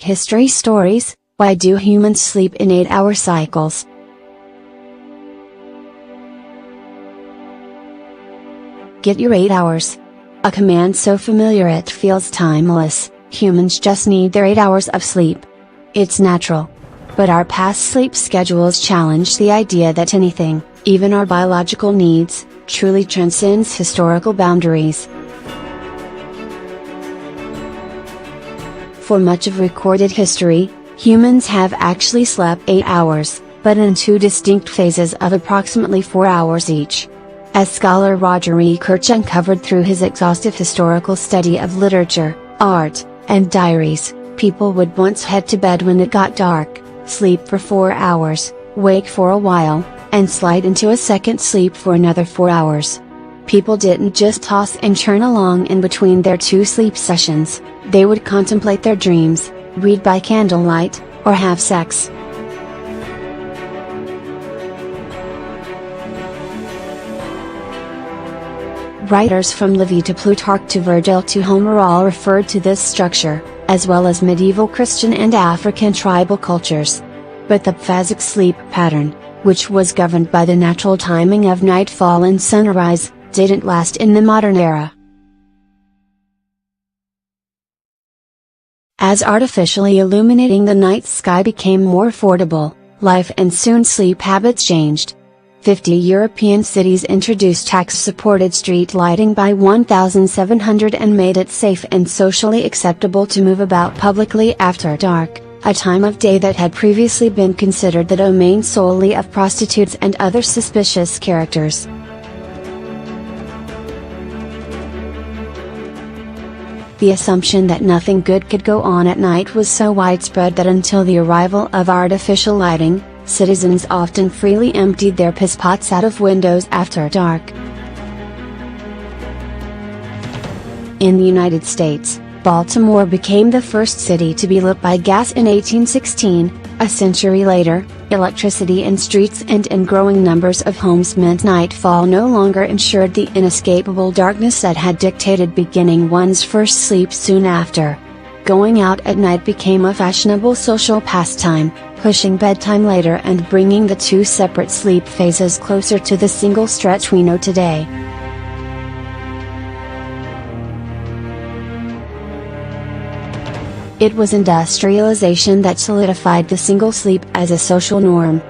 History stories: why do humans sleep in 8-hour cycles? Get your 8 hours. A command so familiar it feels timeless. Humans just need their 8 hours of sleep. It's natural. But our past sleep schedules challenge the idea that anything, even our biological needs, truly transcends historical boundaries. For much of recorded history, humans have actually slept 8 hours, but in two distinct phases of approximately 4 hours each. As scholar Roger E. Kirch uncovered through his exhaustive historical study of literature, art, and diaries, people would once head to bed when it got dark, sleep for 4 hours, wake for a while, and slide into a second sleep for another 4 hours. People didn't just toss and churn along in between their two sleep sessions, they would contemplate their dreams, read by candlelight, or have sex. Writers from Livy to Plutarch to Virgil to Homer all referred to this structure, as well as medieval Christian and African tribal cultures. But the phasic sleep pattern, which was governed by the natural timing of nightfall and sunrise, didn't last in the modern era. As artificially illuminating the night sky became more affordable, life and soon sleep habits changed. 50 European cities introduced tax-supported street lighting by 1700 and made it safe and socially acceptable to move about publicly after dark, a time of day that had previously been considered the domain solely of prostitutes and other suspicious characters. The assumption that nothing good could go on at night was so widespread that until the arrival of artificial lighting, citizens often freely emptied their piss pots out of windows after dark. In the United States, Baltimore became the first city to be lit by gas in 1816, a century later, electricity in streets and in growing numbers of homes meant nightfall no longer ensured the inescapable darkness that had dictated beginning one's first sleep soon after. Going out at night became a fashionable social pastime, pushing bedtime later and bringing the two separate sleep phases closer to the single stretch we know today. It was industrialization that solidified the single sleep as a social norm.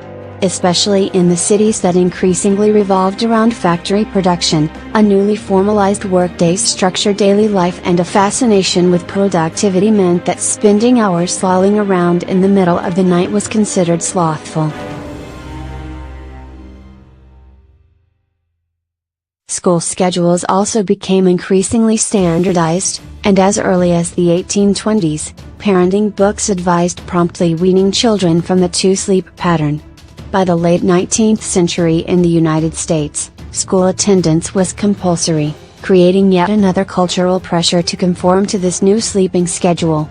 Especially in the cities that increasingly revolved around factory production, a newly formalized workday structured daily life and a fascination with productivity meant that spending hours lolling around in the middle of the night was considered slothful. School schedules also became increasingly standardized, and as early as the 1820s, parenting books advised promptly weaning children from the two-sleep pattern. By the late 19th century in the United States, school attendance was compulsory, creating yet another cultural pressure to conform to this new sleeping schedule.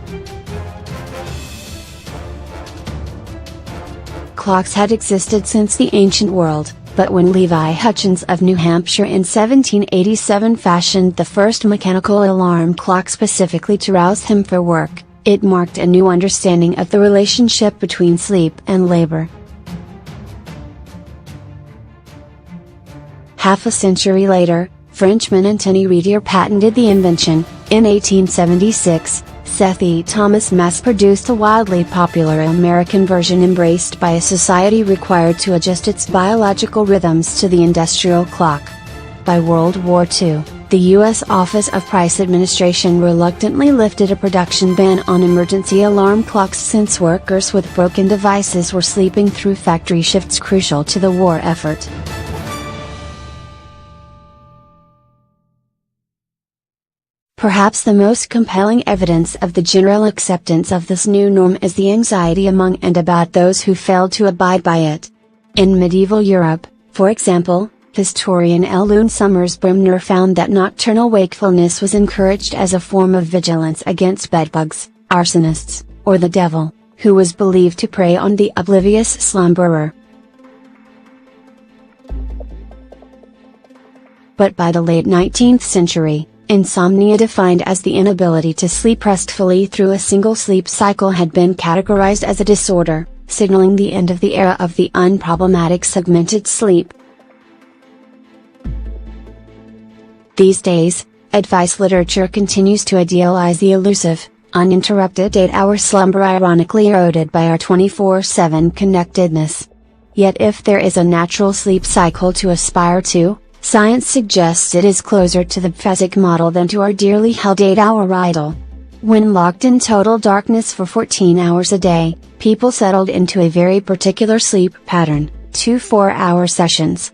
Clocks had existed since the ancient world, but when Levi Hutchins of New Hampshire in 1787 fashioned the first mechanical alarm clock specifically to rouse him for work, it marked a new understanding of the relationship between sleep and labor. Half a century later, Frenchman Antony Retier patented the invention. In 1876, Seth E. Thomas mass-produced a wildly popular American version embraced by a society required to adjust its biological rhythms to the industrial clock. By World War II, the U.S. Office of Price Administration reluctantly lifted a production ban on emergency alarm clocks since workers with broken devices were sleeping through factory shifts crucial to the war effort. Perhaps the most compelling evidence of the general acceptance of this new norm is the anxiety among and about those who failed to abide by it. In medieval Europe, for example, historian L. Lune Summers Bremner found that nocturnal wakefulness was encouraged as a form of vigilance against bedbugs, arsonists, or the devil, who was believed to prey on the oblivious slumberer. But by the late 19th century, Insomnia, defined as the inability to sleep restfully through a single sleep cycle, had been categorized as a disorder, signaling the end of the era of the unproblematic segmented sleep. These days, advice literature continues to idealize the elusive, uninterrupted 8-hour slumber, ironically eroded by our 24/7 connectedness. Yet if there is a natural sleep cycle to aspire to, science suggests it is closer to the Pfezzik model than to our dearly held 8-hour idol. When locked in total darkness for 14 hours a day, people settled into a very particular sleep pattern: 2 4-hour sessions,